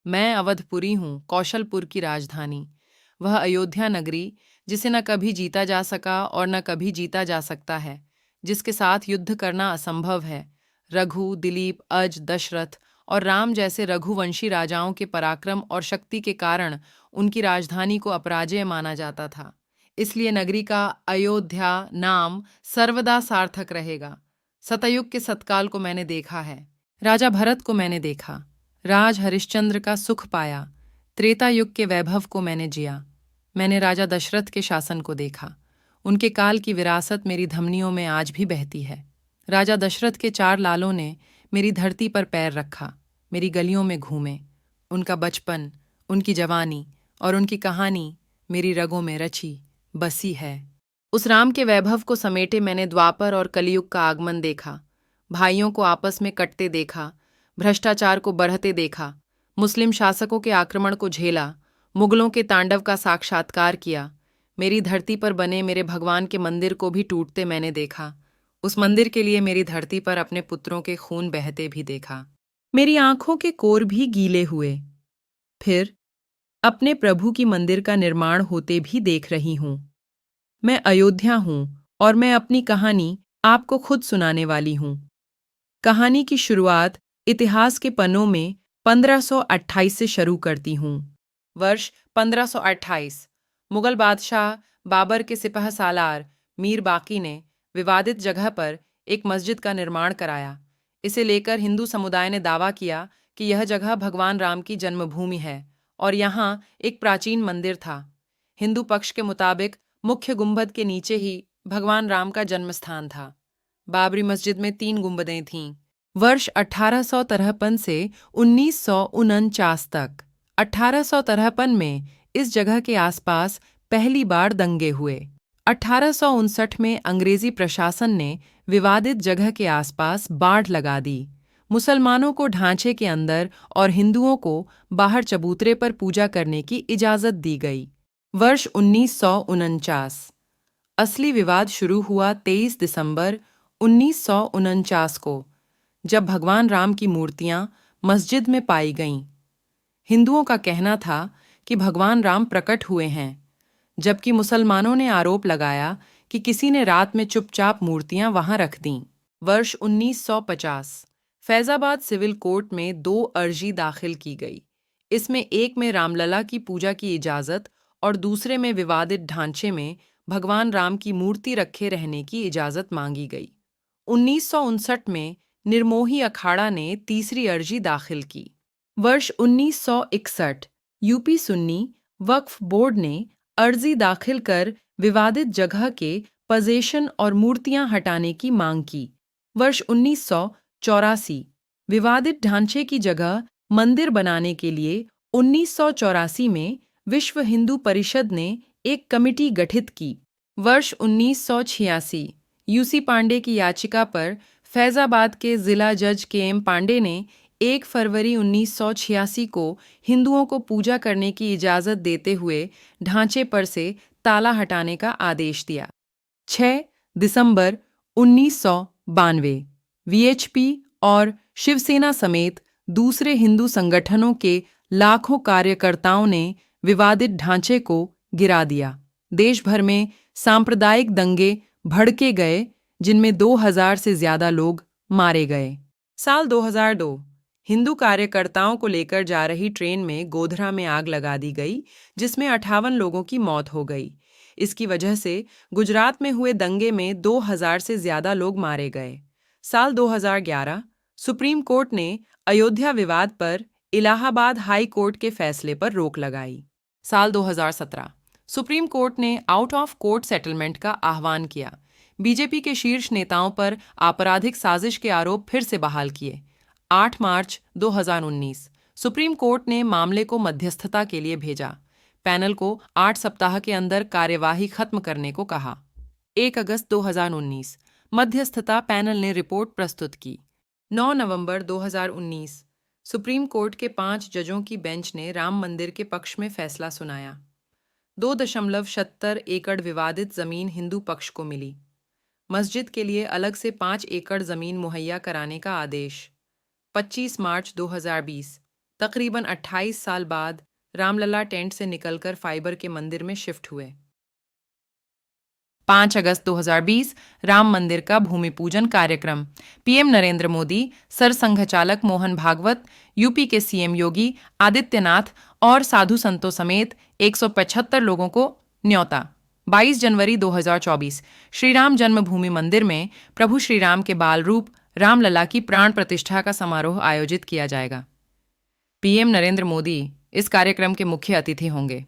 मैं अवधपुरी हूँ, कौशलपुर की राजधानी। वह अयोध्या नगरी, जिसे न कभी जीता जा सका और न कभी जीता जा सकता है, जिसके साथ युद्ध करना असंभव है। रघु, दिलीप, अज, दशरथ और राम जैसे रघुवंशी राजाओं के पराक्रम और शक्ति के कारण उनकी राजधानी को अपराजेय माना जाता था। इसलिए नगरी का अयोध्या नाम सर्वदा सार्थक रहेगा। सतयुग के सतकाल को मैंने देखा है। राजा भरत को मैंने देखा। राज हरिश्चंद्र का सुख पाया। त्रेता युग के वैभव को मैंने जिया। मैंने राजा दशरथ के शासन को देखा। उनके काल की विरासत मेरी धमनियों में आज भी बहती है। राजा दशरथ के 4 लालों ने मेरी धरती पर पैर रखा, मेरी गलियों में घूमे। उनका बचपन, उनकी जवानी और उनकी कहानी मेरी रगों में रची बसी है। उस राम के वैभव को समेटे मैंने द्वापर और कलयुग का आगमन देखा। भाइयों को आपस में कटते देखा, भ्रष्टाचार को बढ़ते देखा, मुस्लिम शासकों के आक्रमण को झेला, मुगलों के तांडव का साक्षात्कार किया। मेरी धरती पर बने मेरे भगवान के मंदिर को भी टूटते मैंने देखा। उस मंदिर के लिए मेरी धरती पर अपने पुत्रों के खून बहते भी देखा। मेरी आंखों के कोर भी गीले हुए। फिर अपने प्रभु की मंदिर का निर्माण होते भी देख रही हूं। मैं अयोध्या हूं और मैं अपनी कहानी आपको खुद सुनाने वाली हूं। कहानी की शुरुआत इतिहास के पन्नों में 1528 से शुरू करती हूँ। वर्ष 1528 मुगल बादशाह बाबर के सिपह सालार मीर बाकी ने विवादित जगह पर एक मस्जिद का निर्माण कराया। इसे लेकर हिंदू समुदाय ने दावा किया कि यह जगह भगवान राम की जन्मभूमि है और यहाँ एक प्राचीन मंदिर था। हिंदू पक्ष के मुताबिक मुख्य गुंबद के नीचे ही भगवान राम का जन्मस्थान था। बाबरी मस्जिद में 3 गुंबदें थीं। वर्ष 1853 से 1949 तक 1853 में इस जगह के आसपास पहली बार दंगे हुए। 1859 में अंग्रेजी प्रशासन ने विवादित जगह के आसपास बाड़ लगा दी। मुसलमानों को ढांचे के अंदर और हिंदुओं को बाहर चबूतरे पर पूजा करने की इजाज़त दी गई। वर्ष 1949 असली विवाद शुरू हुआ 23 दिसंबर 1949 को, जब भगवान राम की मूर्तियां मस्जिद में पाई गईं। हिंदुओं का कहना था कि भगवान राम प्रकट हुए हैं, जबकि मुसलमानों ने आरोप लगाया कि किसी ने रात में चुपचाप मूर्तियां वहां रख दीं। वर्ष 1950 फैजाबाद सिविल कोर्ट में 2 अर्जी दाखिल की गई। इसमें एक में रामलला की पूजा की इजाज़त और दूसरे में विवादित ढांचे में भगवान राम की मूर्ति रखे रहने की इजाज़त मांगी गई। 1959 में निर्मोही अखाड़ा ने तीसरी अर्जी दाखिल की। वर्ष 1961 यूपी सुन्नी वक्फ बोर्ड ने अर्जी दाखिल कर विवादित जगह के पजेशन और मूर्तियां हटाने की मांग की। वर्ष 1984 विवादित ढांचे की जगह मंदिर बनाने के लिए 1984 में विश्व हिंदू परिषद ने एक कमिटी गठित की। वर्ष 1986 यूसी पांडे की याचिका पर फैजाबाद के जिला जज के.एम. पांडे ने 1 फरवरी 1986 को हिंदुओं को पूजा करने की इजाज़त देते हुए ढांचे पर से ताला हटाने का आदेश दिया। 6 दिसंबर 1992 वीएचपी और शिवसेना समेत दूसरे हिंदू संगठनों के लाखों कार्यकर्ताओं ने विवादित ढांचे को गिरा दिया। देश भर में सांप्रदायिक दंगे भड़के गए, जिनमें 2000 से ज्यादा लोग मारे गए। साल 2002 हिंदू कार्यकर्ताओं को लेकर जा रही ट्रेन में गोधरा में आग लगा दी गई, जिसमें 58 लोगों की मौत हो गई। इसकी वजह से गुजरात में हुए दंगे में 2000 से ज्यादा लोग मारे गए। साल 2011 सुप्रीम कोर्ट ने अयोध्या विवाद पर इलाहाबाद हाई कोर्ट के फैसले पर रोक लगाई। साल 2017 सुप्रीम कोर्ट ने आउट ऑफ कोर्ट सेटलमेंट का आह्वान किया। बीजेपी के शीर्ष नेताओं पर आपराधिक साजिश के आरोप फिर से बहाल किए। 8 मार्च 2019 सुप्रीम कोर्ट ने मामले को मध्यस्थता के लिए भेजा। पैनल को 8 सप्ताह के अंदर कार्यवाही खत्म करने को कहा। 1 अगस्त 2019 मध्यस्थता पैनल ने रिपोर्ट प्रस्तुत की। 9 नवंबर 2019 सुप्रीम कोर्ट के 5 जजों की बेंच ने राम मंदिर के पक्ष में फैसला सुनाया। 2.70 एकड़ विवादित जमीन हिंदू पक्ष को मिली। मस्जिद के लिए अलग से 5 एकड़ जमीन मुहैया कराने का आदेश। 25 मार्च 2020 तकरीबन 28 साल बाद रामलला टेंट से निकलकर फाइबर के मंदिर में शिफ्ट हुए। 5 अगस्त 2020 राम मंदिर का भूमि पूजन कार्यक्रम। पीएम नरेंद्र मोदी, सरसंघचालक मोहन भागवत, यूपी के सीएम योगी आदित्यनाथ और साधु संतों समेत 175 लोगों को न्योता। 22 जनवरी 2024 श्री राम जन्मभूमि मंदिर में प्रभु श्री राम के बाल रूप रामलला की प्राण प्रतिष्ठा का समारोह आयोजित किया जाएगा। पीएम नरेंद्र मोदी इस कार्यक्रम के मुख्य अतिथि होंगे।